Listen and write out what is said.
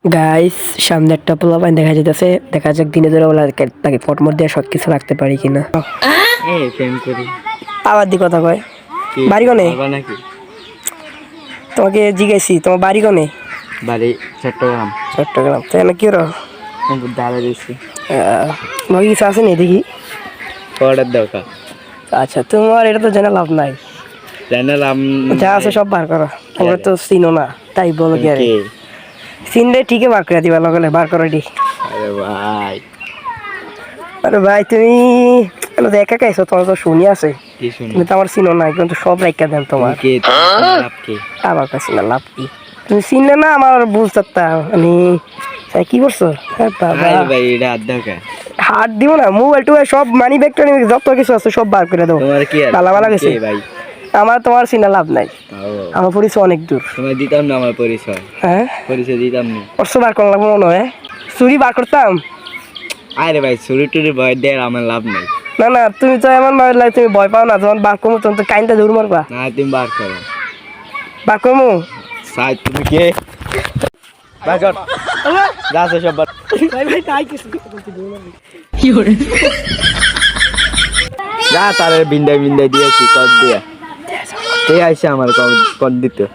Guys সামনে একটা পোলাপাইন দেখা যাইতেছে, দেখা যাক দিনে ধরে ওলা তাকে ফটোর মধ্যে সব কিছু রাখতে পারি কিনা। আবার দি কথা কয় বাড়ি কনে তোমাকে জিজ্ঞাসি তোমার বাড়ি কনে? বাড়ি চট্টগ্রাম। চট্টগ্রাম তো এনে কি রো দাঁড়া দিচ্ছি তোমাকে কিছু আছে নি দেখি। অর্ডার দরকার। আচ্ছা তোমার এটা তো জানা লাভ নাই, চ্যানেল যা আছে সব বার করো, তোমরা তো চিনো না তাই বলো কি আরে চিনলে ঠিকই বার করে দিবা, লগলে বার করো দি। আরে ভাই আরে ভাই তুমি একা খাইছো, তোমার তো শুনি আছে, তুমি তো আমার চিনো না, কিন্তু সব রাইখা দেন তোমার আমার কাছে না লাভ কি, তুমি চিনলে না আমার বুঝতে আমি কি করছো। হাত দিব না, মোবাইল টোবাইল সব মানি ব্যাগ যত কিছু আছে সব বার করে দেবো। ভালো ভালো গেছে আমার, তোমার চিনা লাভ নাই, আমার পরিচয় অনেক দূর। তোমার দিতাম না আমার পরিচয়, হ্যাঁ পরিচয় দিতাম না। অবশ্য বার করলাম মনে হয় চুরি বার করতাম। আরে ভাই চুরি টুরি ভয় দেয় আমার লাভ নাই। না না তুমি তো এমন ভাবে লাগে তুমি ভয় পাও না, যখন বার করবো তখন তো কাইনটা দৌড় মারবা। না তুমি বার করো, বার করবো সাই তুমি কে বার কর যা আছে সব বার। যা তারে বিন্দাই বিন্দাই দিয়েছি কর দিয়া, কে আইছে আমার কর দিতে।